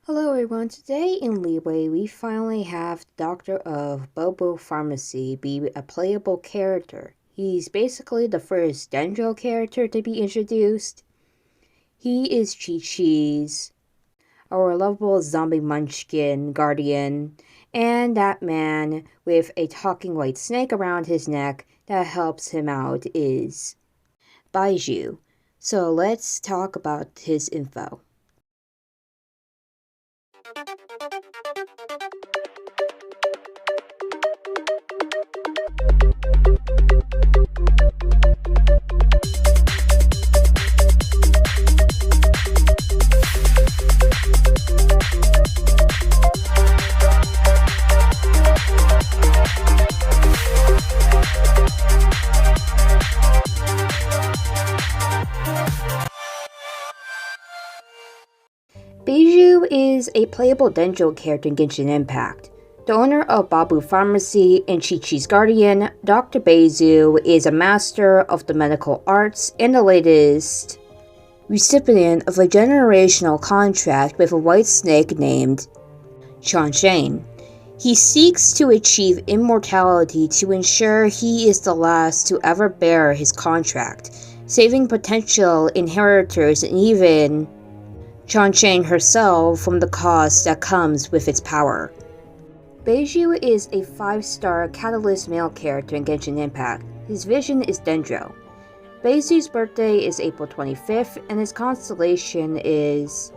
Hello everyone, today in Liyue we finally have the Doctor of Bubu Pharmacy be a playable character. He's basically the first Dendro character to be introduced. He is Chi-Chi's, our lovable zombie munchkin guardian, and that man with a talking white snake around his neck that helps him out is Baizhu. So let's talk about his info. Baizhu is a playable Dendro character in Genshin Impact. The owner of Bubu Pharmacy and Chi-Chi's guardian, Dr. Baizhu is a master of the medical arts and the latest recipient of a generational contract with a white snake named Shane. He seeks to achieve immortality to ensure he is the last to ever bear his contract, saving potential inheritors and even Shane herself from the cost that comes with its power. Baizhu is a 5-star Catalyst male character in Genshin Impact. His vision is Dendro. Baizhu's birthday is April 25th and his constellation is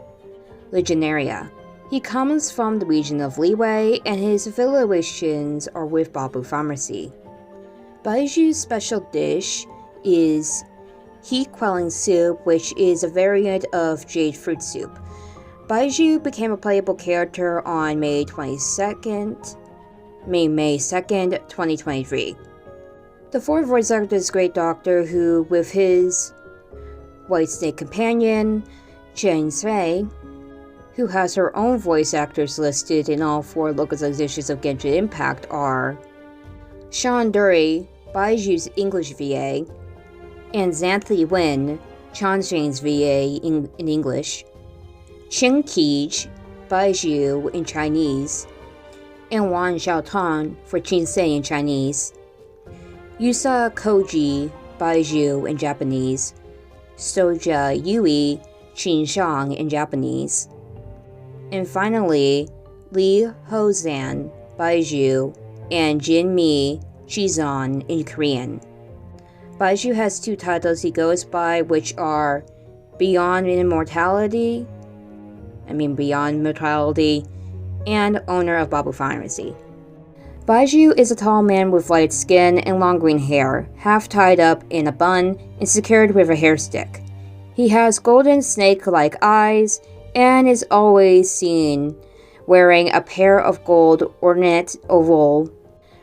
Legionaria. He comes from the region of Liyue and his affiliations are with Bubu Pharmacy. Baizhu's special dish is heat quelling soup, which is a variant of jade fruit soup. Baizhu became a playable character on May 2nd, 2023. The fourth voice actor is Great Doctor, who, with his white snake companion, Chen Sui, who has her own voice actors listed in all 4 localizations of Genshin Impact, are Sean Dury, Baizhu's English VA, and Xanthi Wen, Shane's VA in English, Qing Keij, Baizhu in Chinese, and Wan Xiaotong for Qinsei in Chinese, Yusa Koji, Baizhu in Japanese, Soja Yui, Qinshang in Japanese, and finally, Li Hozan, Baizhu, and Jinmi Chizan in Korean. Baizhu has 2 titles he goes by, which are Beyond Mortality, and owner of Bubu Pharmacy. Baizhu is a tall man with light skin and long green hair, half tied up in a bun and secured with a hair stick. He has golden snake-like eyes and is always seen wearing a pair of gold ornate oval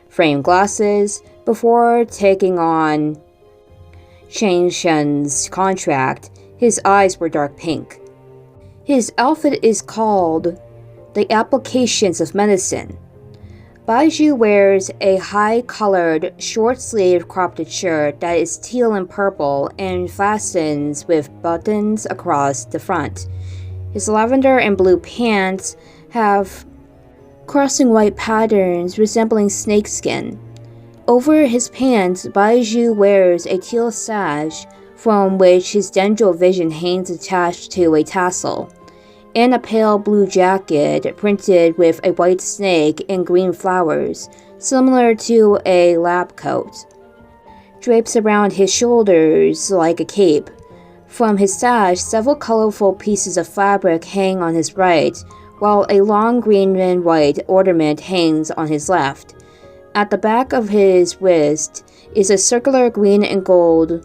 frame glasses before taking on Shang Shen's contract. His eyes were dark pink. His outfit is called the Applications of Medicine. Baizhu wears a high-colored, short-sleeved cropped shirt that is teal and purple and fastens with buttons across the front. His lavender and blue pants have crossing white patterns resembling snakeskin. Over his pants, Baizhu wears a teal sash from which his Dendro vision hangs attached to a tassel, and a pale blue jacket printed with a white snake and green flowers, similar to a lab coat, drapes around his shoulders like a cape. From his sash, several colorful pieces of fabric hang on his right, while a long green and white ornament hangs on his left. At the back of his wrist is a circular green and gold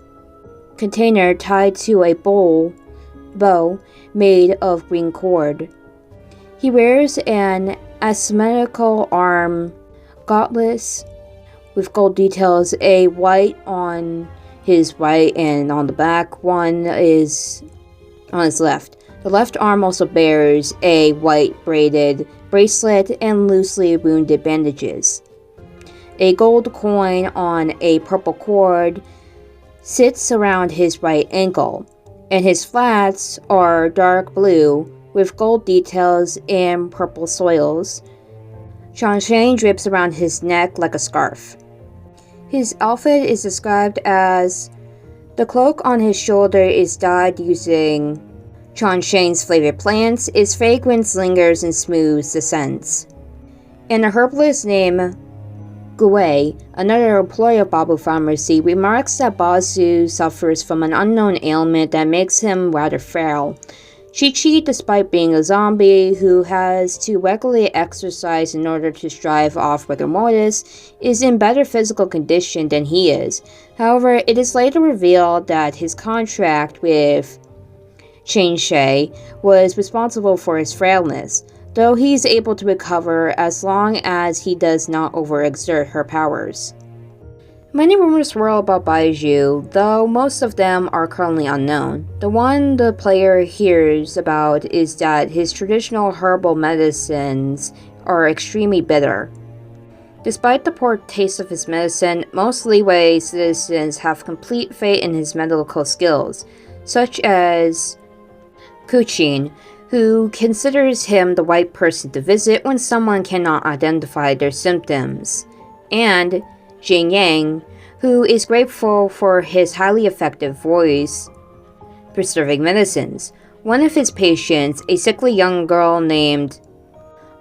container tied to a bow made of green cord. He wears an asymmetrical arm gauntlets with gold details, a white on his right and on the back, one is on his left. The left arm also bears a white braided bracelet and loosely wounded bandages. A gold coin on a purple cord sits around his right ankle, and his flats are dark blue with gold details and purple soils. Chanshan drips around his neck like a scarf. His outfit is described as the cloak on his shoulder is dyed using Chanshan's flavored plants. Its fragrance lingers and smooths the scents. And a herbalist named Liyue, another employee of Babu Pharmacy, remarks that Baizhu suffers from an unknown ailment that makes him rather frail. Chi-Chi, despite being a zombie who has to regularly exercise in order to strive off rigor mortis, is in better physical condition than he is. However, it is later revealed that his contract with Chen-Shui was responsible for his frailness, though he is able to recover as long as he does not overexert her powers. Many rumors swirl about Baizhu, though most of them are currently unknown. The one the player hears about is that his traditional herbal medicines are extremely bitter. Despite the poor taste of his medicine, most Liyue citizens have complete faith in his medical skills, such as Kuchin, who considers him the right person to visit when someone cannot identify their symptoms, and Jing Yang, who is grateful for his highly effective voice preserving medicines. One of his patients, a sickly young girl named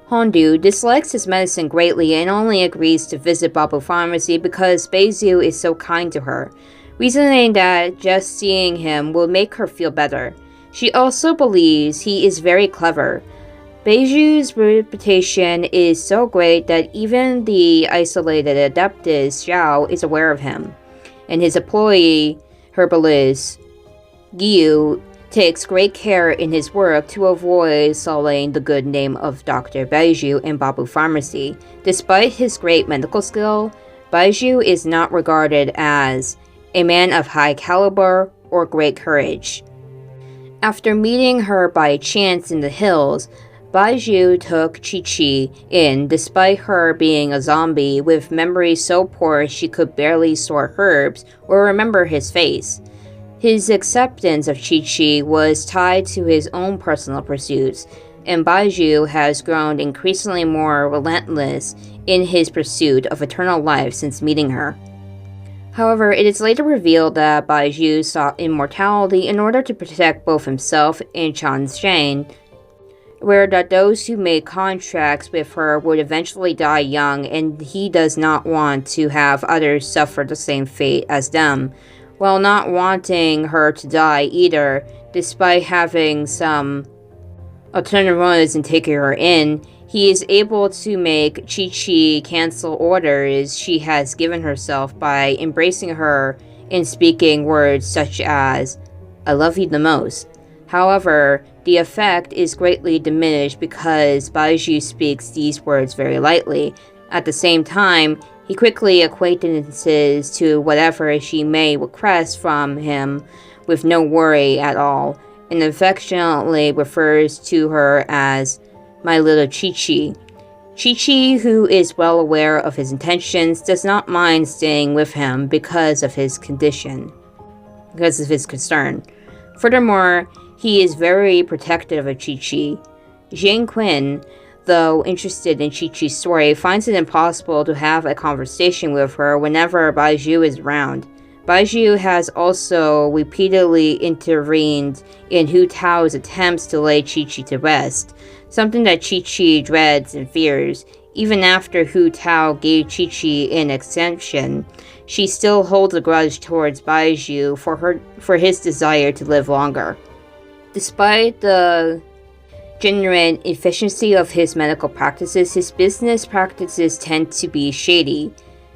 Hondu, dislikes his medicine greatly and only agrees to visit Babu Pharmacy because Baizhu is so kind to her, reasoning that just seeing him will make her feel better. She also believes he is very clever. Baizhu's reputation is so great that even the isolated adeptus Xiao is aware of him, and his employee, herbalist Liyue, takes great care in his work to avoid sullying the good name of Dr. Baizhu in Babu Pharmacy. Despite his great medical skill, Baizhu is not regarded as a man of high caliber or great courage. After meeting her by chance in the hills, Baizhu took Chi-Chi in despite her being a zombie with memory so poor she could barely sort herbs or remember his face. His acceptance of Chi-Chi was tied to his own personal pursuits, and Baizhu has grown increasingly more relentless in his pursuit of eternal life since meeting her. However, it is later revealed that Baizhu sought immortality in order to protect both himself and Chanshan, where that those who made contracts with her would eventually die young, and he does not want to have others suffer the same fate as them, while not wanting her to die either. Despite having some alternate motives in taking her in, he is able to make Chi-Chi cancel orders she has given herself by embracing her and speaking words such as, "I love you the most." However, the effect is greatly diminished because Baizhu speaks these words very lightly. At the same time, he quickly acquaintances to whatever she may request from him with no worry at all, and affectionately refers to her as my little Chi-Chi. Chi-Chi, who is well aware of his intentions, does not mind staying with him because of his concern. Furthermore, he is very protective of Chi-Chi. Zhang Qin, though interested in Chi-Chi's story, finds it impossible to have a conversation with her whenever Baizhu is around. Baizhu has also repeatedly intervened in Hu Tao's attempts to lay Chi-Chi to rest, something that Chi-Chi dreads and fears. Even after Hu Tao gave Chi-Chi an exemption, she still holds a grudge towards Baizhu for his desire to live longer. Despite the genuine efficiency of his medical practices, his business practices tend to be shady.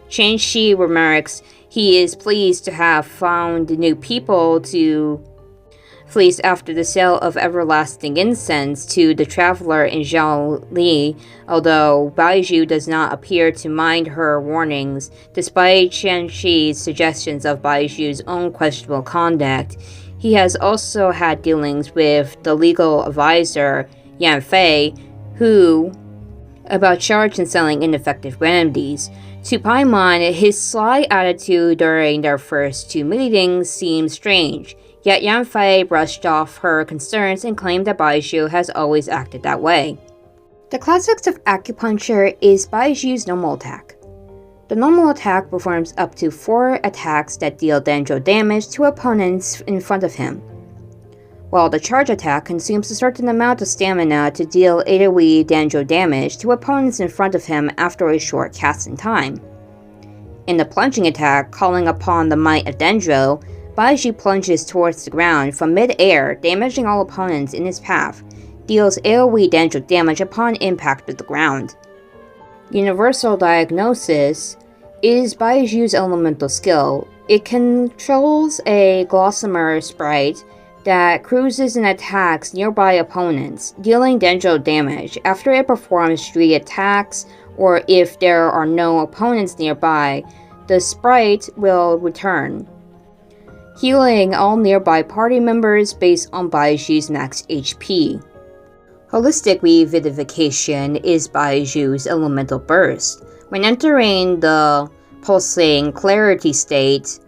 Chen Shi remarks he is pleased to have found new people to fleece after the sale of everlasting incense to the traveler in Zhao Li, although Baizhu does not appear to mind her warnings. Despite Chen Shi's suggestions of Baizhu's own questionable conduct, he has also had dealings with the legal advisor Yan Fei, about charged and selling ineffective remedies. To Paimon, his sly attitude during their first two meetings seems strange. Yet Yanfei brushed off her concerns and claimed that Baizhu has always acted that way. The classics of acupuncture is Baizhu's normal attack. The normal attack performs up to 4 attacks that deal dendro damage to opponents in front of him, while the charge attack consumes a certain amount of stamina to deal AoE dendro damage to opponents in front of him after a short casting time. In the plunging attack, calling upon the might of dendro, Baizhu plunges towards the ground from mid-air, damaging all opponents in his path, deals AoE dendro damage upon impact with the ground. Universal Diagnosis is Baizhu's elemental skill. It controls a gossamer sprite that cruises and attacks nearby opponents, dealing dendro damage. After it performs 3 attacks, or if there are no opponents nearby, the sprite will return, healing all nearby party members based on Baizhu's max HP. Holistic Revivification is Baizhu's elemental burst. When entering the pulsing clarity state,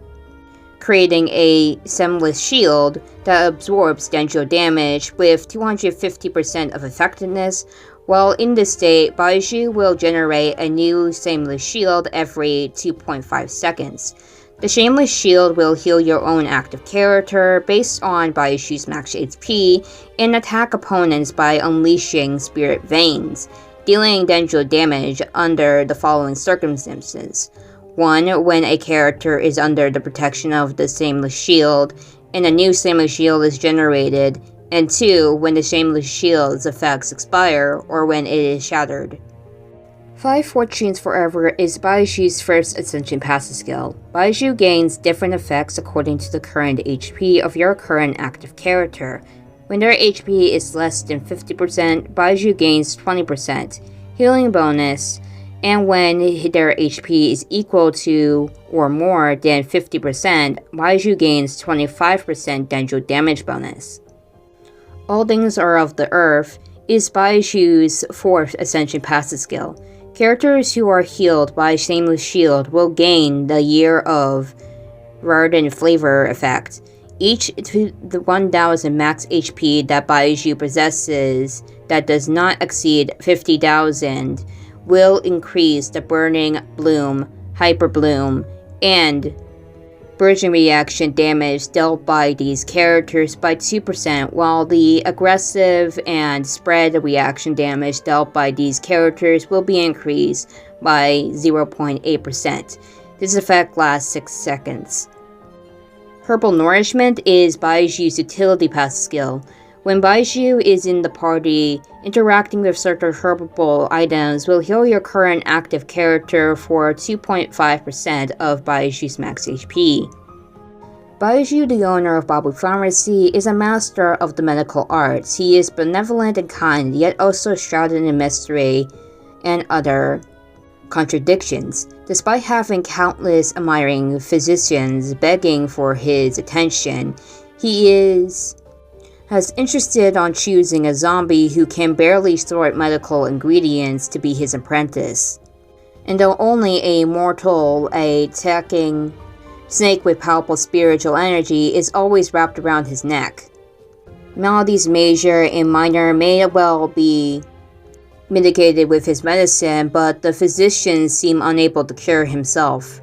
creating a seamless shield that absorbs dendro damage with 250% of effectiveness. While in this state, Baizhu will generate a new seamless shield every 2.5 seconds. The shameless shield will heal your own active character based on Baizhu's max HP and attack opponents by unleashing spirit veins, dealing dendro damage under the following circumstances. 1. When a character is under the protection of the Shameless Shield, and a new Shameless Shield is generated, and 2. When the Shameless Shield's effects expire, or when it is shattered. 5 Fortunes Forever is Baizhu's first Ascension passive skill. Baizhu gains different effects according to the current HP of your current active character. When their HP is less than 50%, Baizhu gains 20% healing bonus, and when their HP is equal to or more than 50%, Baizhu gains 25% dendro damage bonus. All Things Are of the Earth is Baizhu's 4th Ascension passive skill. Characters who are healed by Shameless Shield will gain the Year of Verdant Flavor effect. Each to the 1000 max HP that Baizhu possesses that does not exceed 50,000 will increase the Burning Bloom, Hyper Bloom, and Burgeon reaction damage dealt by these characters by 2%, while the aggressive and spread reaction damage dealt by these characters will be increased by 0.8%. This effect lasts 6 seconds. Herbal Nourishment is Baizhu's utility passive skill. When Baizhu is in the party, interacting with certain herbal items will heal your current active character for 2.5% of Baizhu's max HP. Baizhu, the owner of Bubu Pharmacy, is a master of the medical arts. He is benevolent and kind, yet also shrouded in mystery and other contradictions. Despite having countless admiring physicians begging for his attention, he has insisted on choosing a zombie who can barely sort medical ingredients to be his apprentice. And though only a mortal, a attacking snake with powerful spiritual energy is always wrapped around his neck. Maladies major and minor may well be mitigated with his medicine, but the physicians seem unable to cure himself.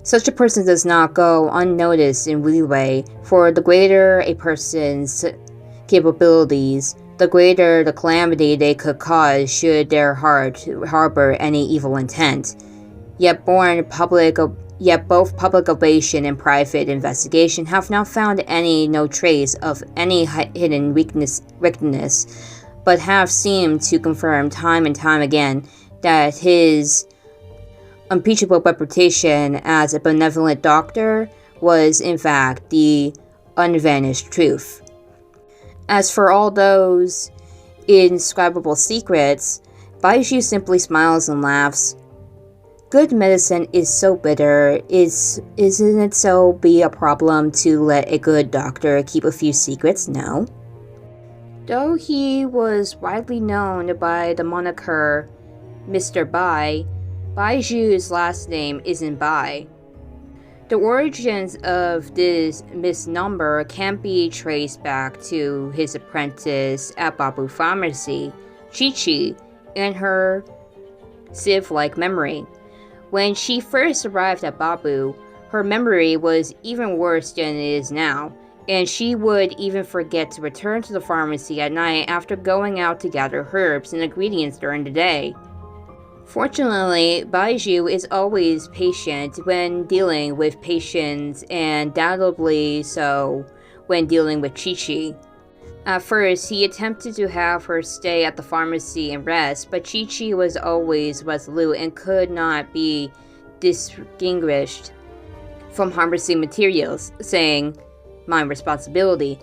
Such a person does not go unnoticed in Liyue, for the greater a person's capabilities, the greater the calamity they could cause should their heart harbor any evil intent. Yet both public ovation and private investigation have not found no trace of any hidden weakness, but have seemed to confirm time and time again that his unimpeachable reputation as a benevolent doctor was in fact the unvanished truth. As for all those indescribable secrets, Baizhu simply smiles and laughs. Good medicine is so bitter, isn't it so be a problem to let a good doctor keep a few secrets? No. Though he was widely known by the moniker Mr. Bai, Baizhu's last name isn't Bai. The origins of this misnomer can be traced back to his apprentice at Babu Pharmacy, Chi-Chi, and her sieve-like memory. When she first arrived at Babu, her memory was even worse than it is now, and she would even forget to return to the pharmacy at night after going out to gather herbs and ingredients during the day. Fortunately, Baizhu is always patient when dealing with patients, and doubly so when dealing with Chi-Chi. At first, he attempted to have her stay at the pharmacy and rest, but Chi-Chi was always resolute and could not be distinguished from harvesting materials, saying, "My responsibility."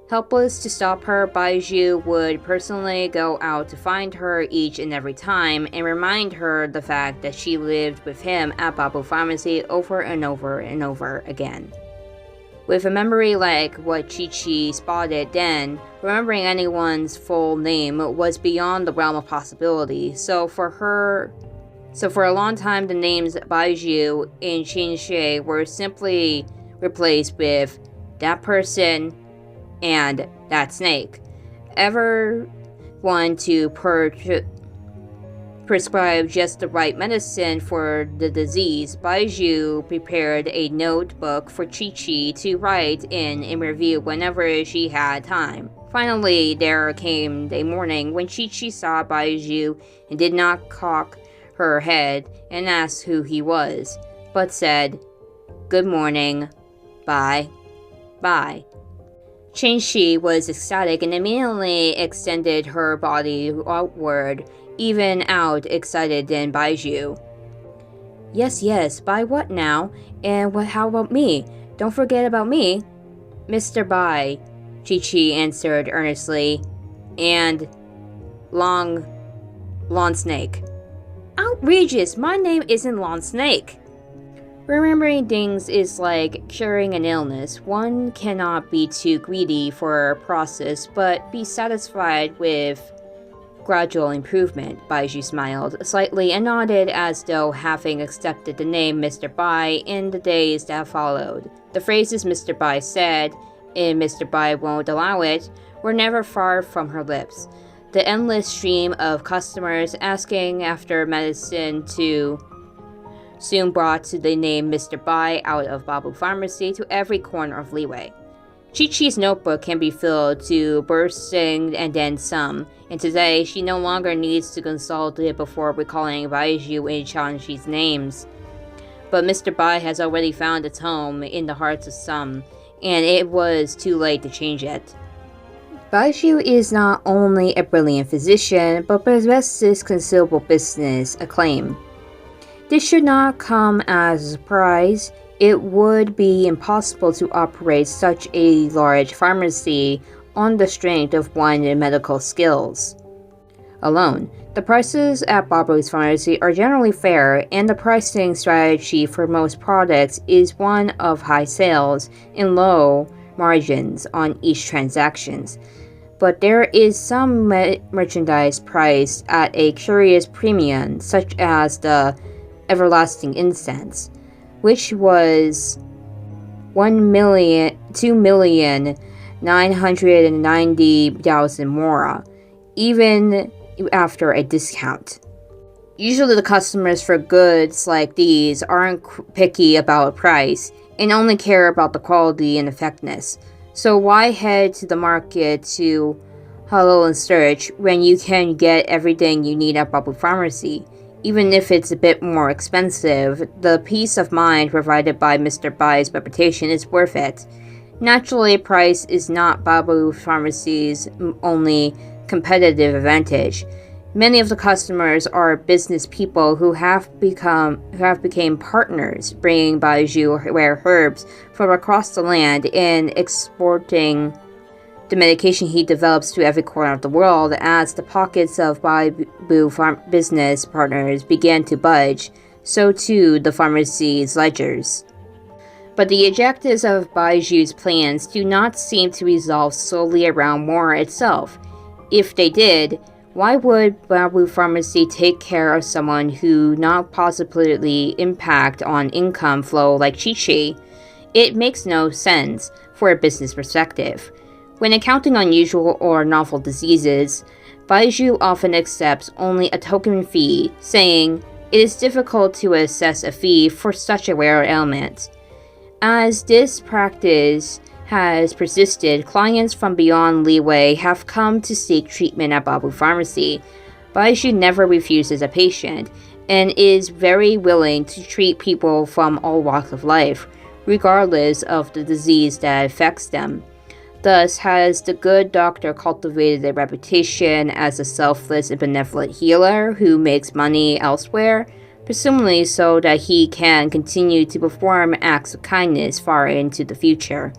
Helpless to stop her, Baizhu would personally go out to find her each and every time and remind her the fact that she lived with him at Babu Pharmacy over and over and over again. With a memory like what Chi-Chi spotted then, remembering anyone's full name was beyond the realm of possibility, so for a long time the names Baizhu and Qinshe were simply replaced with that person and that snake. Ever one to prescribe just the right medicine for the disease, Baizhu prepared a notebook for Chi-Chi to write in and review whenever she had time. Finally, there came a morning when Chi-Chi saw Baizhu and did not cock her head and ask who he was, but said, "Good morning, bye, bye." Qinshe was ecstatic and immediately extended her body outward, even out excited than Baizhu. Yes, by what now? And how about me? Don't forget about me." "Mr. Bai," Chi-Chi answered earnestly, "and Long Snake." "Outrageous! My name isn't Long Snake." Remembering things is like curing an illness. One cannot be too greedy for a process, but be satisfied with gradual improvement. Baizhu smiled slightly and nodded as though having accepted the name Mr. Bai in the days that followed. The phrases Mr. Bai said, and Mr. Bai won't allow it, were never far from her lips. The endless stream of customers asking after medicine soon brought the name Mr. Bai out of Babu Pharmacy to every corner of Liyue. Chi-Chi's notebook can be filled to bursting and then some, and today she no longer needs to consult it before recalling Baizhu and Qinshe's names. But Mr. Bai has already found its home in the hearts of some, and it was too late to change it. Baizhu is not only a brilliant physician, but possesses considerable business acclaim. This should not come as a surprise. It would be impossible to operate such a large pharmacy on the strength of one's medical skills alone. The prices at Babu's pharmacy are generally fair, and the pricing strategy for most products is one of high sales and low margins on each transaction. But there is some merchandise priced at a curious premium, such as the everlasting incense, which was 2,990,000 mora, even after a discount. Usually the customers for goods like these aren't picky about price and only care about the quality and effectiveness. So why head to the market to hollow and search when you can get everything you need at Babu Pharmacy? Even if it's a bit more expensive, the peace of mind provided by Mr. Bai's reputation is worth it. Naturally, price is not Babu Pharmacy's only competitive advantage. Many of the customers are business people who have become partners, bringing Baizhu rare herbs from across the land and exporting the medication he develops to every corner of the world. As the pockets of Babu business partners began to budge, so too the pharmacy's ledgers. But the objectives of Baizhu's plans do not seem to resolve solely around Mora itself. If they did, Why would Babu Pharmacy take care of someone who not possibly impact on income flow like Chi-Chi? It makes no sense for a business perspective. When accounting unusual or novel diseases, Baizhu often accepts only a token fee, saying it is difficult to assess a fee for such a rare ailment. As this practice has persisted, clients from beyond Liyue have come to seek treatment at Babu Pharmacy. Baizhu never refuses a patient, and is very willing to treat people from all walks of life, regardless of the disease that affects them. Thus has the good doctor cultivated a reputation as a selfless and benevolent healer who makes money elsewhere, presumably so that he can continue to perform acts of kindness far into the future.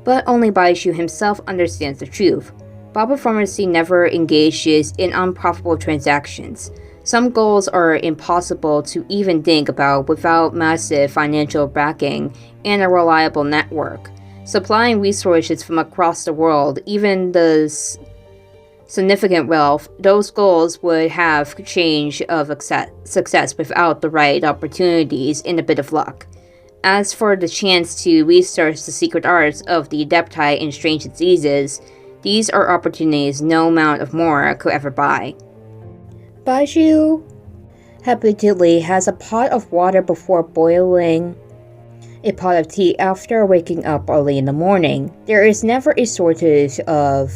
But only Baizhu himself understands the truth. Babu Pharmacy never engages in unprofitable transactions. Some goals are impossible to even think about without massive financial backing and a reliable network. Supplying resources from across the world, even the significant wealth, those goals would have change of success without the right opportunities and a bit of luck. As for the chance to research the secret arts of the adepti in strange diseases, these are opportunities no amount of more could ever buy. Baizhu habitually has a pot of water before boiling a pot of tea after waking up early in the morning. There is never a shortage of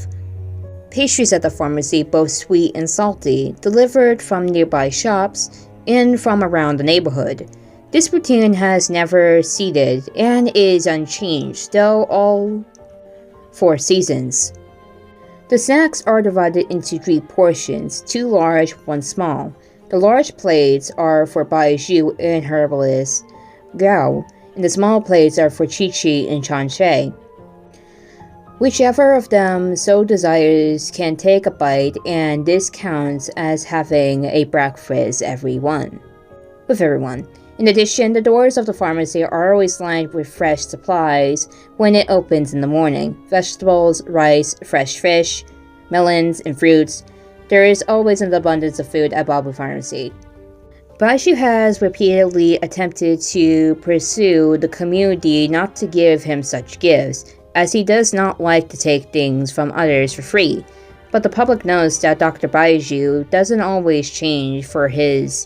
pastries at the pharmacy, both sweet and salty, delivered from nearby shops and from around the neighborhood. This routine has never ceded and is unchanged, though all 4 seasons. The snacks are divided into 3 portions, 2 large, 1 small. The large plates are for Baizhu and herbalist Gao, and the small plates are for Chi-Chi and Chanshe. Whichever of them so desires can take a bite, and this counts as having a breakfast with everyone. In addition, the doors of the pharmacy are always lined with fresh supplies when it opens in the morning. Vegetables, rice, fresh fish, melons, and fruits. There is always an abundance of food at Babu Pharmacy. Baizhu has repeatedly attempted to pursue the community not to give him such gifts, as he does not like to take things from others for free. But the public knows that Dr. Baizhu doesn't always change for his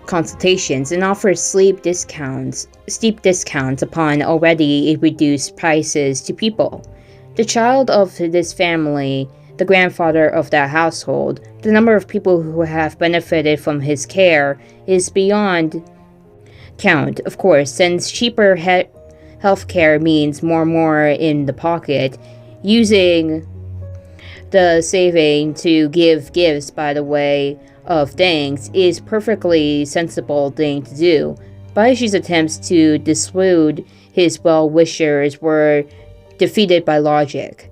consultations and offers steep discounts upon already reduced prices to people. The child of this family, the grandfather of that household, the number of people who have benefited from his care is beyond count, of course, since cheaper healthcare means more in the pocket. Using the saving to give gifts by the way of things is perfectly sensible thing to do. Baizhu's attempts to dissuade his well-wishers were defeated by logic,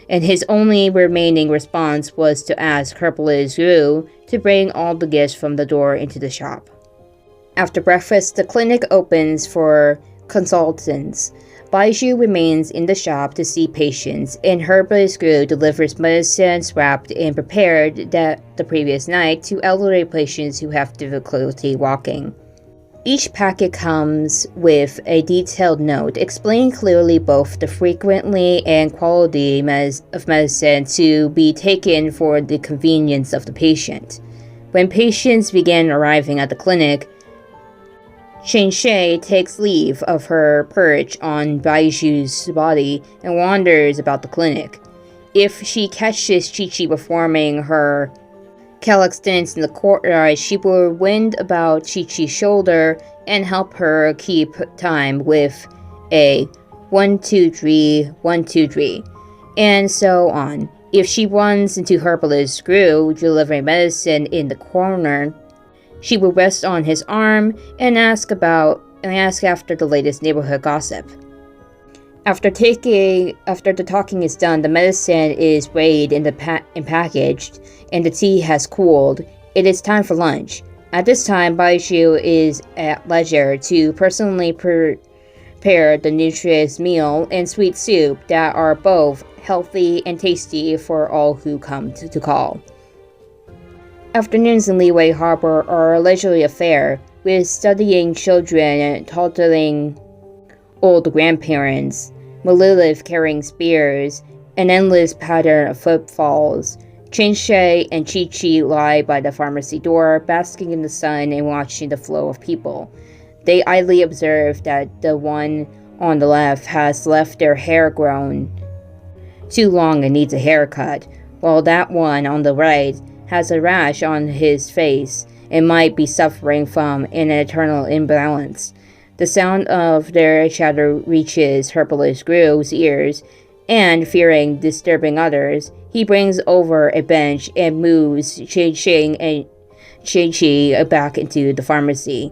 and his only remaining response was to ask herbalist Ru to bring all the gifts from the door into the shop. After breakfast, the clinic opens for consultants. Baizhu remains in the shop to see patients, and herbalist Ru delivers medicines wrapped and prepared the previous night to elderly patients who have difficulty walking. Each packet comes with a detailed note explaining clearly both the frequency and quality of medicine to be taken for the convenience of the patient. When patients begin arriving at the clinic, Chanshe takes leave of her perch on Baizhu's body and wanders about the clinic. If she catches Chi-Chi performing her calisthenics in the courtyard, she will wind about Chi-Chi's shoulder and help her keep time with a 1, 2, 3, 1, 2, 3, and so on. If she runs into herbalist Gru delivering medicine in the corner, she will rest on his arm and ask after the latest neighborhood gossip. After the talking is done, the medicine is weighed and packaged, and the tea has cooled. It is time for lunch. At this time, Baizhu is at leisure to personally prepare the nutritious meal and sweet soup that are both healthy and tasty for all who come to call. Afternoons in Liyue Harbor are a leisurely affair, with studying children toddling old grandparents, Malilith carrying spears, an endless pattern of footfalls. Chinshe and Chi-Chi lie by the pharmacy door, basking in the sun and watching the flow of people. They idly observe that the one on the left has left their hair grown too long and needs a haircut, while that one on the right has a rash on his face and might be suffering from an eternal imbalance. The sound of their chatter reaches Herbalist Gru's ears, and, fearing disturbing others, he brings over a bench and moves Qing and Chi back into the pharmacy.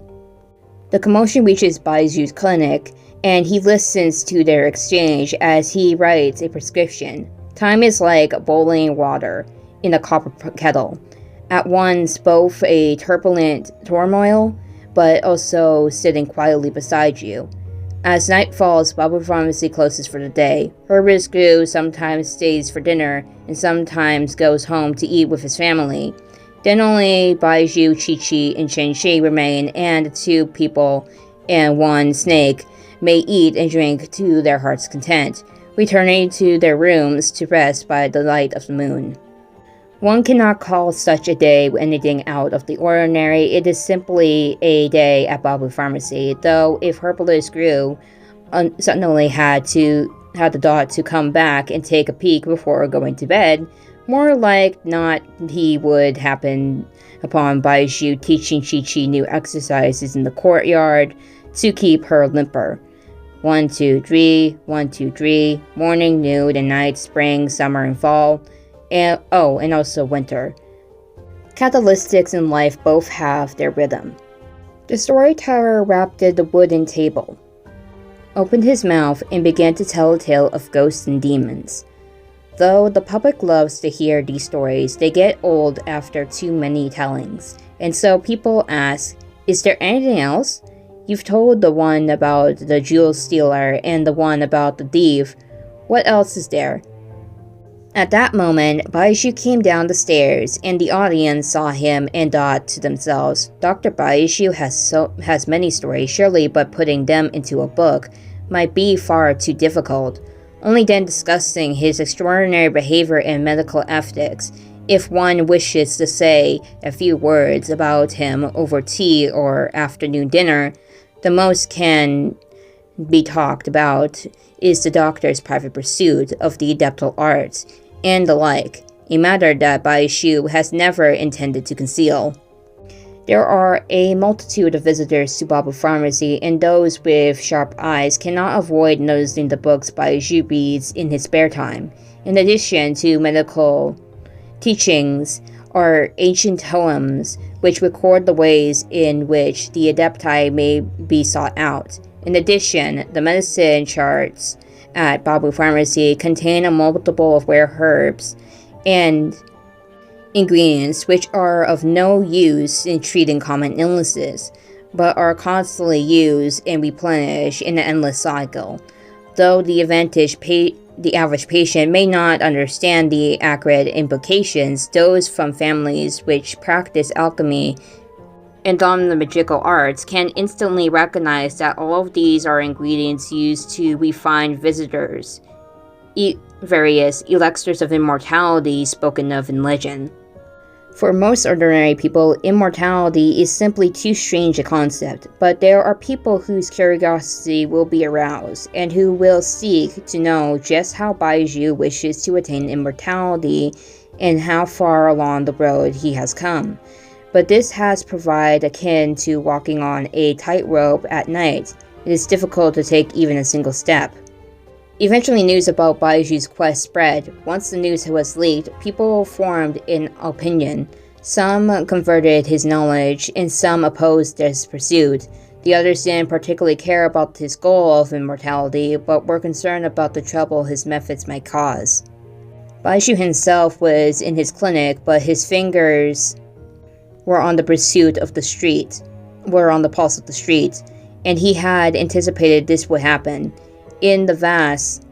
The commotion reaches Baizhu's clinic, and he listens to their exchange as he writes a prescription. Time is like boiling water in a copper kettle, at once both a turbulent turmoil, but also sitting quietly beside you. As night falls, Babu Pharmacy closes for the day. Herbalist Gru sometimes stays for dinner, and sometimes goes home to eat with his family. Then only Baizhu, Chi-Chi, and Chen-Shi remain, and 2 people and 1 snake may eat and drink to their heart's content, returning to their rooms to rest by the light of the moon. One cannot call such a day anything out of the ordinary. It is simply a day at Babu Pharmacy, though if Herbalist Gru suddenly had the thought to come back and take a peek before going to bed, more like not he would happen upon Baizhu teaching Chi-Chi new exercises in the courtyard to keep her limper. 1, 2, 3, 1, 2, 3, morning, noon, and night, spring, summer, and fall. And also winter. Catalytics in life both have their rhythm. The storyteller rapped at the wooden table, opened his mouth, and began to tell a tale of ghosts and demons. Though the public loves to hear these stories, they get old after too many tellings. And so people ask, is there anything else? You've told the one about the jewel stealer and the one about the thief. What else is there? At that moment, Baizhu came down the stairs, and the audience saw him and thought to themselves, Dr. Baizhu has many stories, surely, but putting them into a book might be far too difficult. Only then discussing his extraordinary behavior and medical ethics, if one wishes to say a few words about him over tea or afternoon dinner, the most can be talked about is the doctor's private pursuit of the adeptal arts, and the like, a matter that Baizhu has never intended to conceal. There are a multitude of visitors to Babu Pharmacy, and those with sharp eyes cannot avoid noticing the books Baizhu reads in his spare time. In addition to medical teachings are ancient poems which record the ways in which the adepti may be sought out. In addition, the medicine charts at Babu Pharmacy contain a multiple of rare herbs and ingredients which are of no use in treating common illnesses, but are constantly used and replenished in an endless cycle. Though the average patient may not understand the accurate implications, those from families which practice alchemy and on the magical arts can instantly recognize that all of these are ingredients used to refine visitors, various elixirs of immortality spoken of in legend. For most ordinary people, immortality is simply too strange a concept, but there are people whose curiosity will be aroused, and who will seek to know just how Baizhu wishes to attain immortality and how far along the road he has come. But this has proved akin to walking on a tightrope at night. It is difficult to take even a single step. Eventually, news about Baizhu's quest spread. Once the news was leaked, people formed an opinion. Some converted his knowledge, and some opposed his pursuit. The others didn't particularly care about his goal of immortality, but were concerned about the trouble his methods might cause. Baizhu himself was in his clinic, but his fingers were on the pulse of the street, and he had anticipated this would happen. In the vast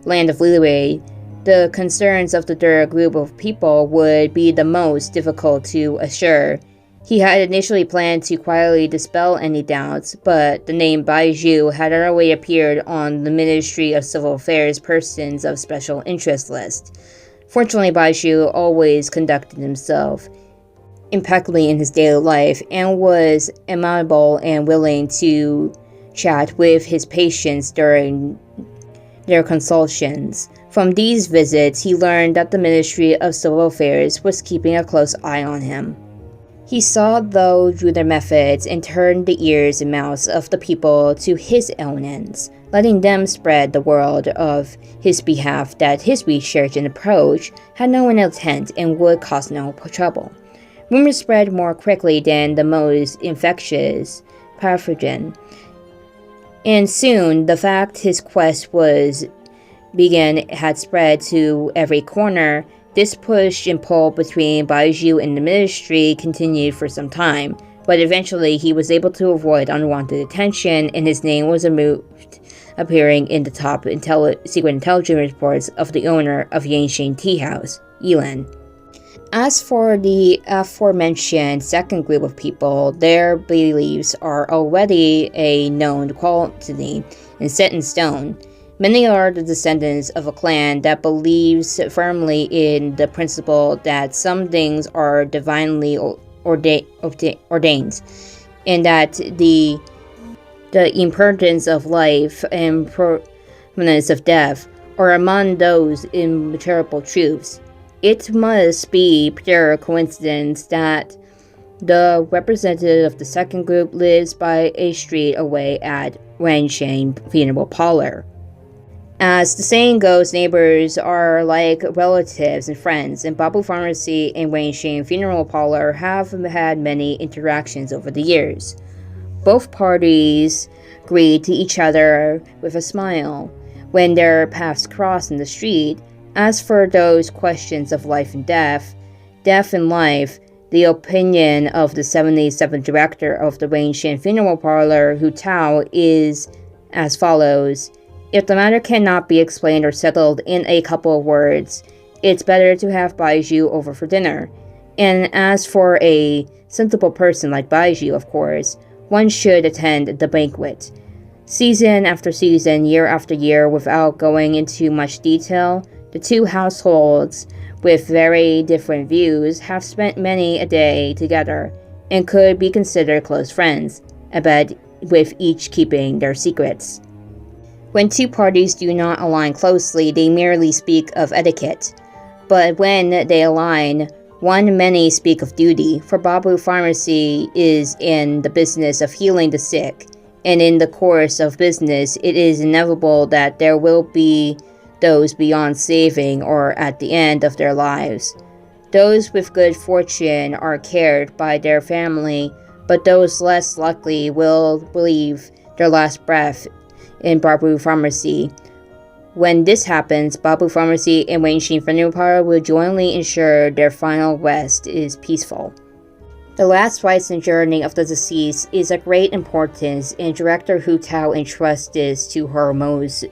land of Liyue, the concerns of the third group of people would be the most difficult to assure. He had initially planned to quietly dispel any doubts, but the name Baizhu had already appeared on the Ministry of Civil Affairs Persons of Special Interest list. Fortunately, Baizhu always conducted himself impeccably in his daily life and was amiable and willing to chat with his patients during their consultations. From these visits, he learned that the Ministry of Civil Affairs was keeping a close eye on him. He saw through their methods and turned the ears and mouths of the people to his own ends, letting them spread the word of his behalf that his research and approach had no intent and would cause no trouble. Rumors spread more quickly than the most infectious pathogen, and soon the fact his quest was began had spread to every corner. This push and pull between Baizhu and the ministry continued for some time, but eventually he was able to avoid unwanted attention, and his name was removed, appearing in the top secret intelligence reports of the owner of Genshin Tea House, Yilan. As for the aforementioned second group of people, their beliefs are already a known quantity and set in stone. Many are the descendants of a clan that believes firmly in the principle that some things are divinely ordained, and that the impermanence of life and permanence of death are among those immeasurable truths. It must be pure coincidence that the representative of the second group lives by a street away at Genshin Funeral Parlor. As the saying goes, neighbors are like relatives and friends, and Bubu Pharmacy and Genshin Funeral Parlor have had many interactions over the years. Both parties greet to each other with a smile when their paths cross in the street. As for those questions of life and death and life, the opinion of the 77th director of the Genshin Funeral Parlor, Hu Tao, is as follows. If the matter cannot be explained or settled in a couple of words, it's better to have Baizhu over for dinner. And as for a sensible person like Baizhu, of course, one should attend the banquet. Season after season, year after year, without going into much detail, the two households, with very different views, have spent many a day together and could be considered close friends, I bet, with each keeping their secrets. When two parties do not align closely, they merely speak of etiquette. But when they align, many speak of duty, for Bubu Pharmacy is in the business of healing the sick, and in the course of business, it is inevitable that there will be those beyond saving or at the end of their lives. Those with good fortune are cared by their family, but those less lucky will breathe their last breath in Bubu Pharmacy. When this happens, Bubu Pharmacy and Genshin Funeral Parlor will jointly ensure their final rest is peaceful. The last rites and journey of the deceased is of great importance, and Director Hu Tao entrusts this to her most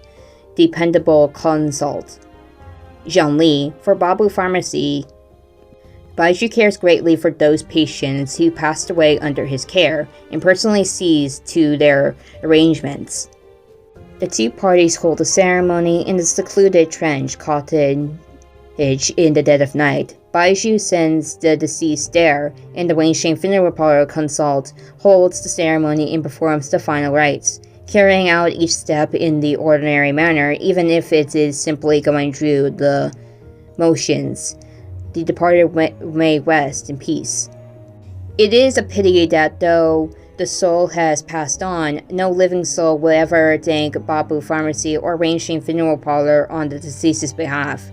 dependable consult, Zhang Li. For Bubu Pharmacy, Baizhu cares greatly for those patients who passed away under his care and personally sees to their arrangements. The two parties hold a ceremony in the secluded trench cottage in the dead of night. Baizhu sends the deceased there, and the Genshin Funeral Parlor consult holds the ceremony and performs the final rites, carrying out each step in the ordinary manner, even if it is simply going through the motions. The departed may rest in peace. It is a pity that though the soul has passed on, no living soul will ever thank Bubu Pharmacy or Genshin Funeral Parlor on the deceased's behalf.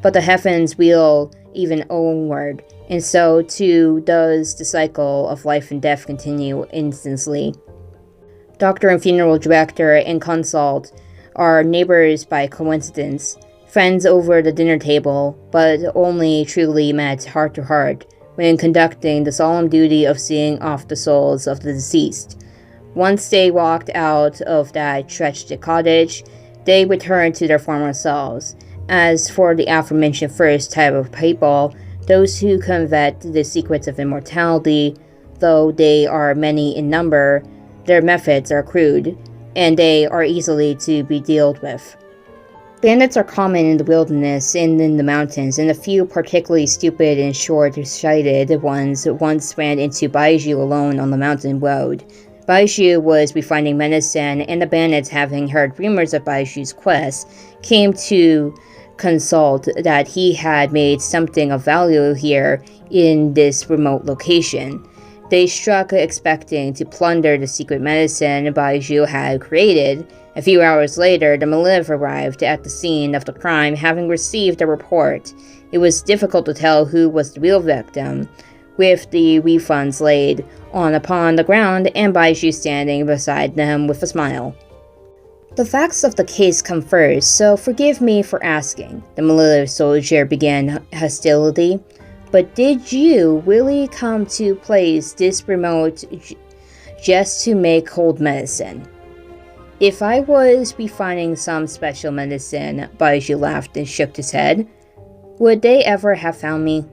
But the heavens wheel even onward, and so too does the cycle of life and death continue instantly. Doctor and funeral director and consult are neighbors by coincidence, friends over the dinner table, but only truly met heart to heart when conducting the solemn duty of seeing off the souls of the deceased. Once they walked out of that tragic cottage, they returned to their former selves. As for the aforementioned first type of people, those who covet the secrets of immortality, though they are many in number, their methods are crude, and they are easily to be dealt with. Bandits are common in the wilderness and in the mountains, and a few particularly stupid and short-sighted ones once ran into Baizhu alone on the mountain road. Baizhu was refining medicine, and the bandits, having heard rumors of Baizhu's quest, came to consult that he had made something of value here in this remote location. They struck expecting to plunder the secret medicine Baizhu had created. A few hours later, the Liyue arrived at the scene of the crime, having received a report. It was difficult to tell who was the real victim, with the refunds laid upon the ground and Baizhu standing beside them with a smile. The facts of the case come first, so forgive me for asking. The Liyue soldier began hostility. But did you really come to place this remote just to make cold medicine? If I was refining some special medicine, Baizhu laughed and shook his head, would they ever have found me?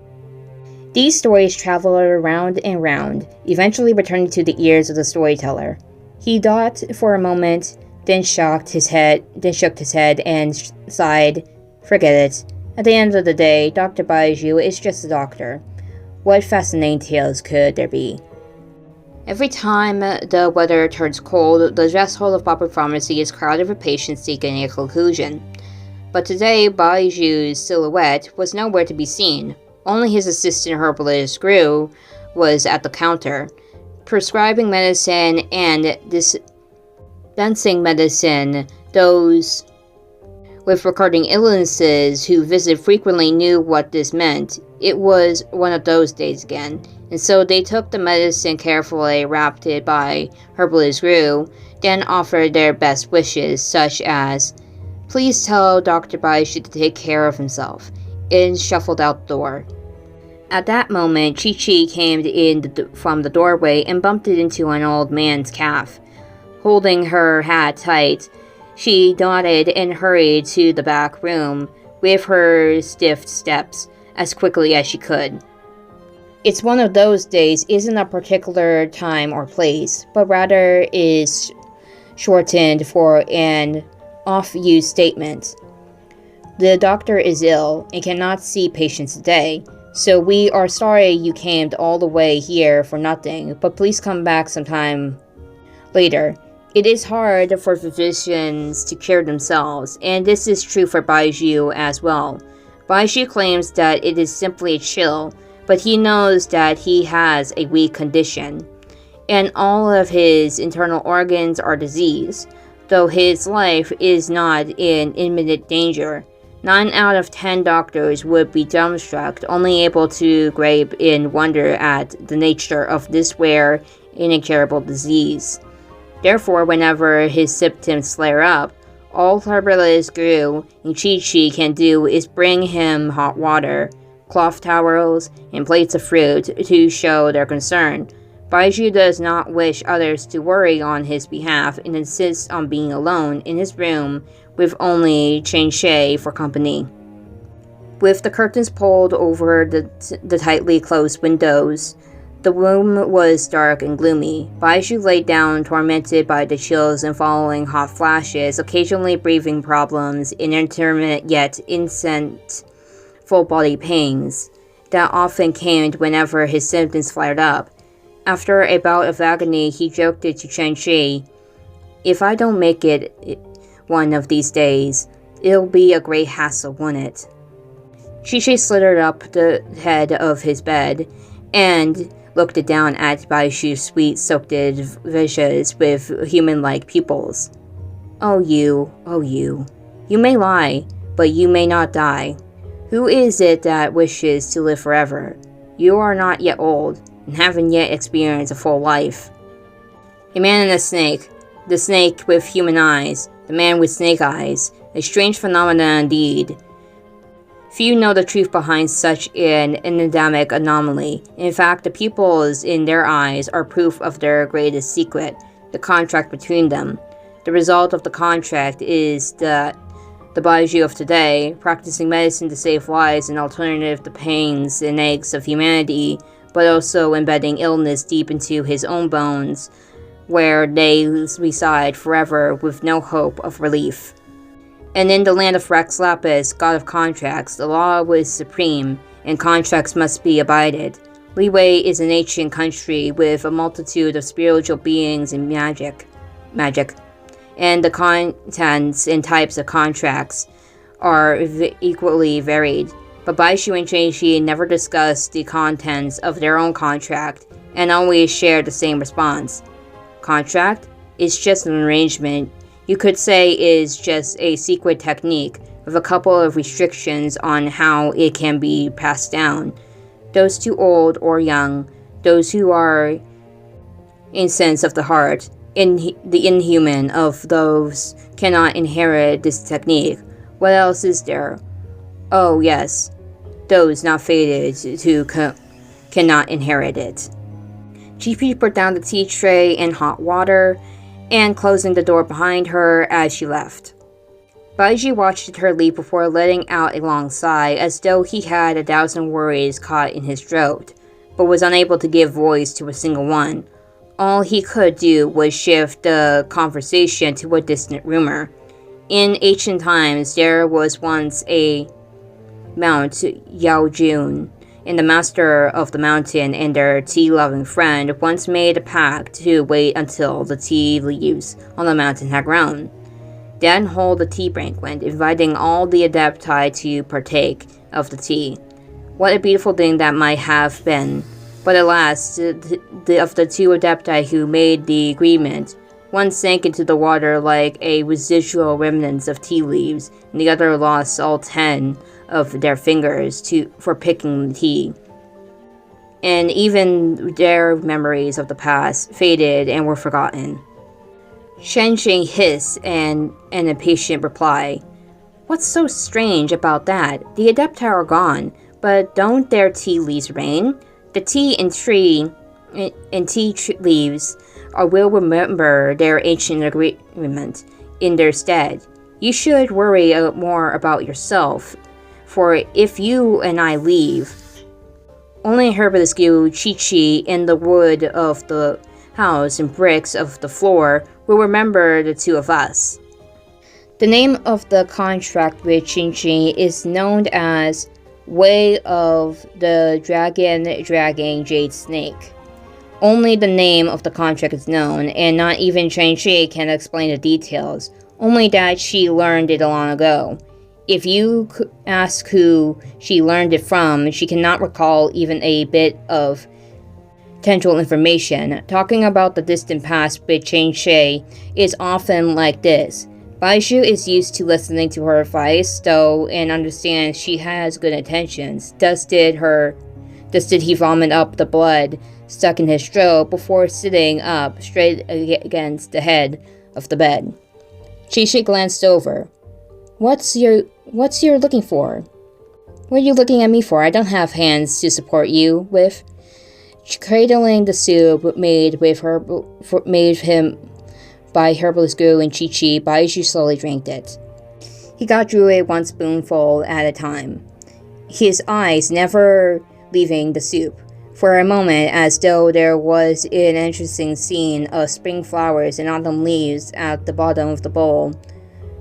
These stories traveled around and round, eventually returning to the ears of the storyteller. He thought for a moment, then shook his head and sighed, "Forget it. At the end of the day, Dr. Baizhu is just a doctor. What fascinating tales could there be?" Every time the weather turns cold, the rest hall of Babu Pharmacy is crowded with patients seeking a conclusion. But today, Baizhu's silhouette was nowhere to be seen. Only his assistant herbalist Gru was at the counter, prescribing medicine and dispensing medicine. Those with recurring illnesses who visit frequently knew what this meant. It was one of those days again, and so they took the medicine carefully wrapped it by herbalist Gru, then offered their best wishes, such as, "Please tell Dr. Baizhu to take care of himself," and shuffled out the door. At that moment, Chi-Chi came in from the doorway and bumped into an old man's calf. Holding her hat tight, she nodded and hurried to the back room with her stiff steps as quickly as she could. It's one of those days isn't a particular time or place, but rather is shortened for an off-use statement. The doctor is ill and cannot see patients today, so we are sorry you came all the way here for nothing, but please come back sometime later. It is hard for physicians to cure themselves, and this is true for Baizhu as well. Baizhu claims that it is simply a chill, but he knows that he has a weak condition, and all of his internal organs are diseased, though his life is not in imminent danger. 9 out of 10 doctors would be dumbstruck, only able to gape in wonder at the nature of this rare, incurable disease. Therefore, whenever his symptoms flare up, all herbalist Gru and Chi-Chi can do is bring him hot water, cloth towels, and plates of fruit to show their concern. Baizhu does not wish others to worry on his behalf and insists on being alone in his room with only Chen-She for company. With the curtains pulled over the tightly closed windows, the room was dark and gloomy. Baizhu lay down, tormented by the chills and following hot flashes, occasionally breathing problems, and intermittent yet incessant full-body pains that often came whenever his symptoms flared up. After a bout of agony, he joked to Chen-Shi, "If I don't make it one of these days, it'll be a great hassle, won't it?" Chi-Chi slithered up the head of his bed and looked down at Baizhu's sweet-soaked visage with human-like pupils. Oh you. You may lie, but you may not die. Who is it that wishes to live forever? You are not yet old, and haven't yet experienced a full life. A man and a snake. The snake with human eyes, the man with snake eyes. A strange phenomenon indeed. Few know the truth behind such an endemic anomaly. In fact, the pupils in their eyes are proof of their greatest secret. the contract between them. The result of the contract is that the Baizhu of today, practicing medicine to save lives and alternative to pains and aches of humanity, but also embedding illness deep into his own bones, where they reside forever with no hope of relief. And in the land of Rex Lapis, god of contracts, the law was supreme, and contracts must be abided. Liyue is an ancient country with a multitude of spiritual beings and magic. And the contents and types of contracts are equally varied. But Baizhu and Chenxi never discussed the contents of their own contract and always shared the same response. Contract is just an arrangement. You could say is just a secret technique with a couple of restrictions on how it can be passed down. Those too old or young, those who are in sense of the heart, the inhuman of those cannot inherit this technique. What else is there? Oh yes, those not fated to cannot inherit it. GP put down the tea tray in hot water and closing the door behind her as she left. Baizhu watched her leave before letting out a long sigh as though he had 1,000 worries caught in his throat, but was unable to give voice to a single one. All he could do was shift the conversation to a distant rumor. In ancient times, there was once a Mount Yaojun, and the master of the mountain and their tea-loving friend once made a pact to wait until the tea leaves on the mountain had grown. Then hold a tea banquet, inviting all the adepti to partake of the tea. What a beautiful thing that might have been. But alas, of the two adepti who made the agreement, one sank into the water like a residual remnants of tea leaves, and the other lost all 10 of their fingers for picking the tea. And even their memories of the past faded and were forgotten. Shenxing hissed and an impatient reply. What's so strange about that? The adepti are gone, but don't their tea leaves remain? The tea leaves will remember their ancient agreement in their stead. You should worry more about yourself, for if you and I leave, only herbalist Chi-Chi in the wood of the house and bricks of the floor will remember the two of us. The name of the contract with Chi-Chi is known as Way of the Dragon Jade Snake. Only the name of the contract is known, and not even Chi-Chi can explain the details, only that she learned it long ago. If you ask who she learned it from, she cannot recall even a bit of potential information. Talking about the distant past with Chi-Chi is often like this. Baizhu is used to listening to her advice, though, and understands she has good intentions. Thus did he vomit up the blood stuck in his throat before sitting up straight against the head of the bed. Chi-Chi glanced over. What's you're looking for? What are you looking at me for? I don't have hands to support you with. Cradling the soup made him by herbalist Gu and Chi-Chi, Baizhu slowly drank it. He got through it one spoonful at a time, his eyes never leaving the soup. For a moment, as though there was an interesting scene of spring flowers and autumn leaves at the bottom of the bowl.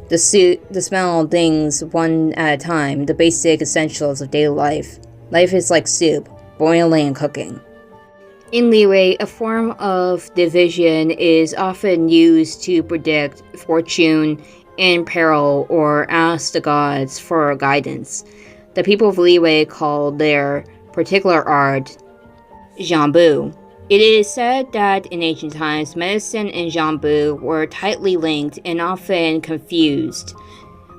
The smell things one at a time, the basic essentials of daily life. Life is like soup, boiling and cooking. In Liyue, a form of division is often used to predict fortune in peril or ask the gods for guidance. The people of Liyue call their particular art Zhanbu. It is said that in ancient times, medicine and Zhanbu were tightly linked and often confused.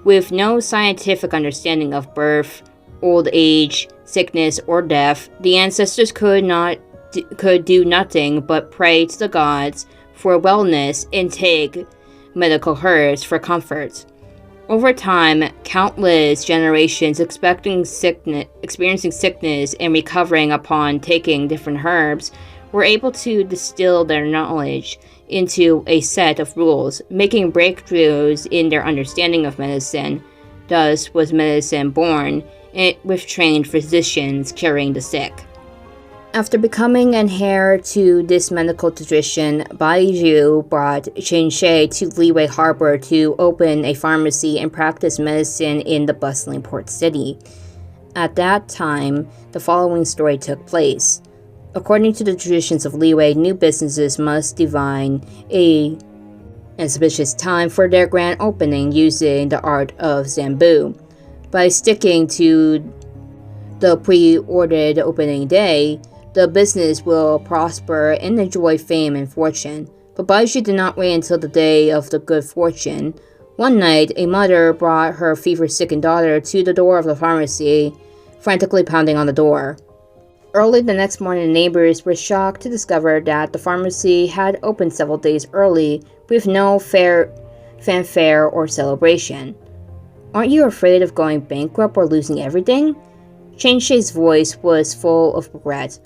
With no scientific understanding of birth, old age, sickness, or death, the ancestors could do nothing but pray to the gods for wellness and take medical herbs for comfort. Over time, countless generations experiencing sickness and recovering upon taking different herbs were able to distill their knowledge into a set of rules, making breakthroughs in their understanding of medicine. Thus was medicine born, with trained physicians curing the sick. After becoming an heir to this medical tradition, Baizhu brought Chen Shi to Liyue Harbor to open a pharmacy and practice medicine in the bustling port city. At that time, the following story took place. According to the traditions of Liyue, new businesses must divine an auspicious time for their grand opening using the art of Zambu. By sticking to the pre-ordered opening day, the business will prosper and enjoy fame and fortune. But Baizhu did not wait until the day of the good fortune. One night, a mother brought her fever-stricken daughter to the door of the pharmacy, frantically pounding on the door. Early the next morning, the neighbors were shocked to discover that the pharmacy had opened several days early with no fanfare or celebration. "Aren't you afraid of going bankrupt or losing everything?" Chen Shi's voice was full of regret.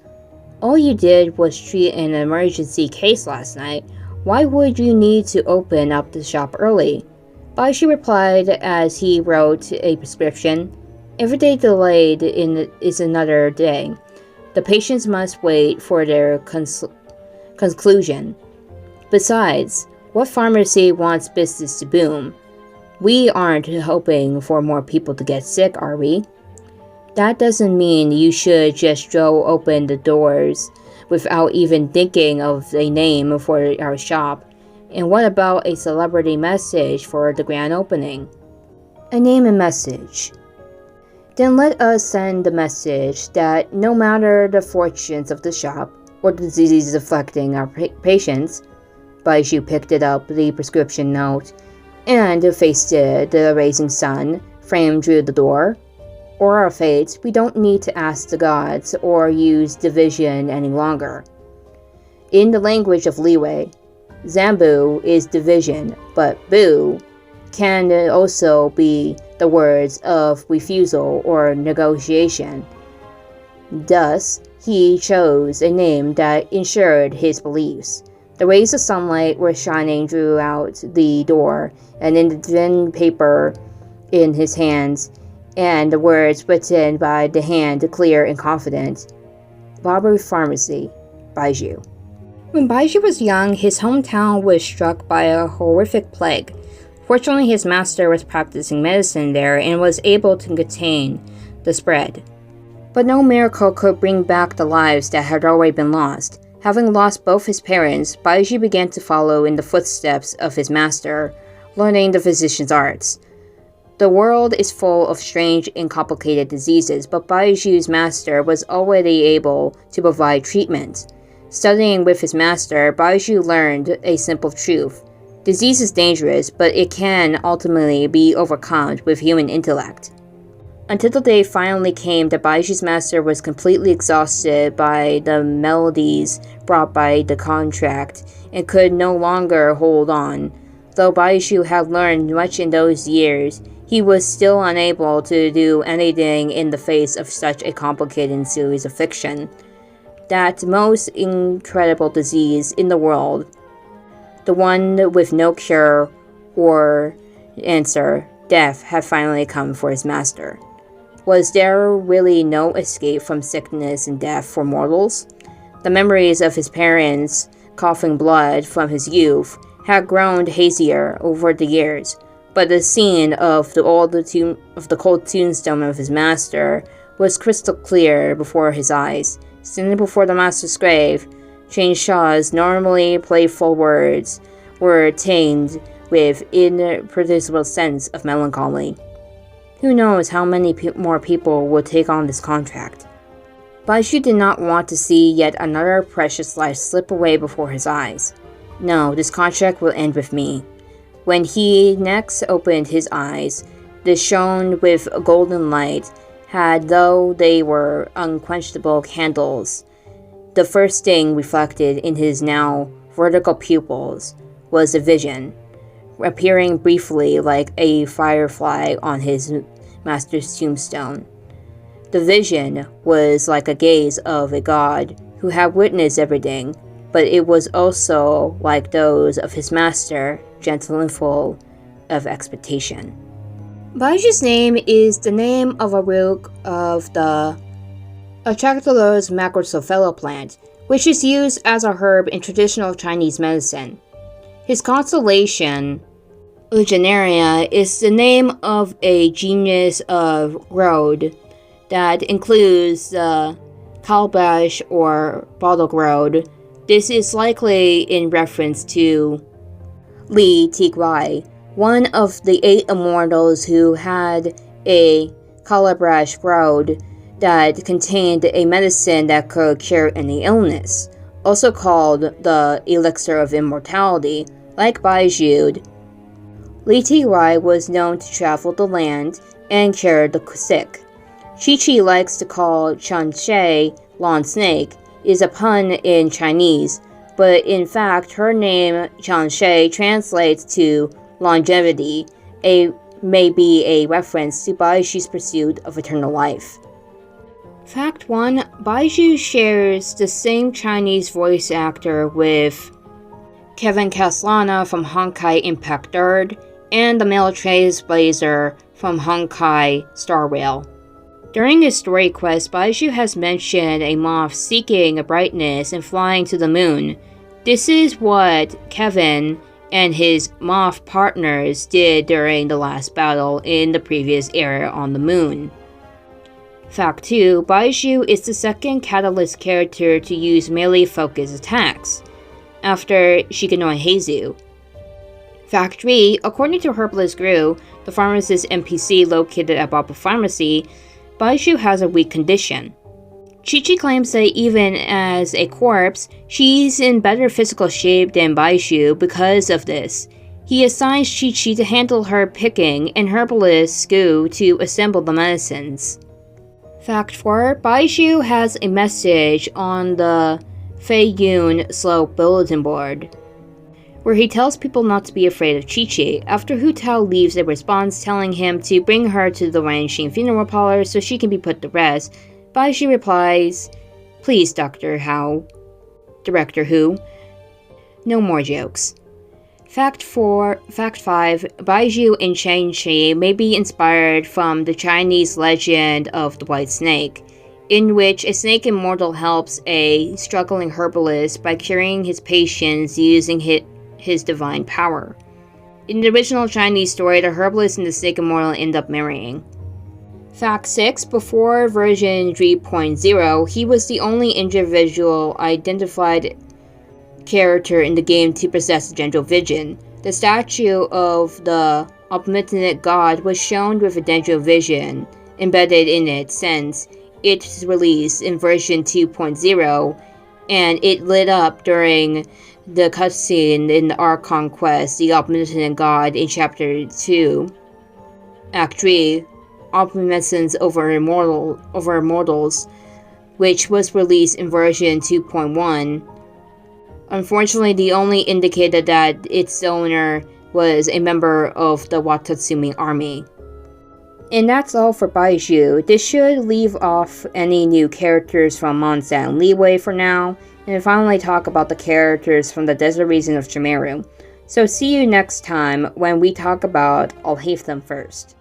"All you did was treat an emergency case last night. Why would you need to open up the shop early?" Baizhu replied as he wrote a prescription. "Every day delayed is another day. The patients must wait for their conclusion. Besides, what pharmacy wants business to boom? We aren't hoping for more people to get sick, are we? That doesn't mean you should just throw open the doors without even thinking of a name for our shop. And what about a celebrity message for the grand opening?" "A name and message. Then let us send the message that no matter the fortunes of the shop or the diseases affecting our patients." Baizhu picked up the prescription note and faced the rising sun framed through the door. "Or our fate, we don't need to ask the gods or use division any longer." In the language of Liyue, Zambu is division, but Bu can also be the words of refusal or negotiation. Thus, he chose a name that ensured his beliefs. The rays of sunlight were shining throughout the door and in the thin paper in his hands, and the words written by the hand clear and confident. Babu Pharmacy, Baizhu. When Baizhu was young, his hometown was struck by a horrific plague. Fortunately, his master was practicing medicine there and was able to contain the spread. But no miracle could bring back the lives that had already been lost. Having lost both his parents, Baizhu began to follow in the footsteps of his master, learning the physician's arts. The world is full of strange and complicated diseases, but Baizhu's master was already able to provide treatment. Studying with his master, Baizhu learned a simple truth. Disease is dangerous, but it can ultimately be overcome with human intellect. Until the day finally came that Baizhu's master was completely exhausted by the melodies brought by the contract and could no longer hold on. Though Baizhu had learned much in those years, he was still unable to do anything in the face of such a complicated series of fiction. That most incredible disease in the world, the one with no cure or answer, death, had finally come for his master. Was there really no escape from sickness and death for mortals? The memories of his parents coughing blood from his youth had grown hazier over the years, but the scene of the cold tombstone of his master was crystal clear before his eyes. Standing before the master's grave, Chen Shi's normally playful words were tainted with imperceptible sense of melancholy. Who knows how many more people will take on this contract? Baizhu did not want to see yet another precious life slip away before his eyes. No, this contract will end with me. When he next opened his eyes, they shone with a golden light, had though they were unquenchable candles. The first thing reflected in his now vertical pupils was a vision, appearing briefly like a firefly on his master's tombstone. The vision was like a gaze of a god who had witnessed everything. but it was also, like those of his master, gentle and full of expectation. Baizhu's name is the name of a root of the Atractylose macrocephala plant, which is used as a herb in traditional Chinese medicine. His constellation, Legionaria, is the name of a genus of road that includes the calabash or bottle road. This is likely in reference to Liyue, one of the 8 immortals who had a calabash road that contained a medicine that could cure any illness, also called the elixir of immortality. Like Baizhu, Liyue was known to travel the land and cure the sick. Chi likes to call Chanshe lawn snake is a pun in Chinese, but in fact her name Chanshe translates to longevity, may be a reference to Baizhu's pursuit of eternal life. Fact 1. Baizhu shares the same Chinese voice actor with Kevin Castellana from Honkai Impact 3rd and the male Trailblazer from Honkai Star Rail. During his story quest, Baizhu has mentioned a moth seeking a brightness and flying to the moon. This is what Kevin and his moth partners did during the last battle in the previous era on the moon. Fact 2. Baizhu is the second Catalyst character to use melee-focused attacks, after Shigenoi Heizu. Fact 3. According to Herbalist Gru, the pharmacist NPC located at Babu Pharmacy, Baizhu has a weak condition. Chi claims that even as a corpse, she's in better physical shape than Baizhu because of this. He assigns Chi to handle her picking and Herbalist Gru to assemble the medicines. Fact 4. Baizhu has a message on the Feiyun Slope bulletin board, where he tells people not to be afraid of Chi. After Hu Tao leaves a response telling him to bring her to the Wanxing funeral parlor so she can be put to rest, Baizhu replies, "Please, Dr. Hao. Director Hu. No more jokes." Fact 5. Baizhu and Shang-Chi may be inspired from the Chinese legend of the White Snake, in which a snake immortal helps a struggling herbalist by curing his patients using his divine power. In the original Chinese story, the herbalist and the snake immortal end up marrying. Fact 6. Before version 3.0, he was the only individual identified character in the game to possess Dendro Vision. The statue of the omnipotent god was shown with a Dendro Vision embedded in it since its release in version 2.0, and it lit up during the cutscene in the Archon quest, the omnipotent god in chapter 2, act 3, Omniscience over Immortals, which was released in version 2.1. Unfortunately, the only indicator that its owner was a member of the Watatsumi army. And that's all for Baizhu. This should leave off any new characters from Mansa and Liyue for now, and finally talk about the characters from the desert region of Shimeru. So see you next time when we talk about I'll Have Them First.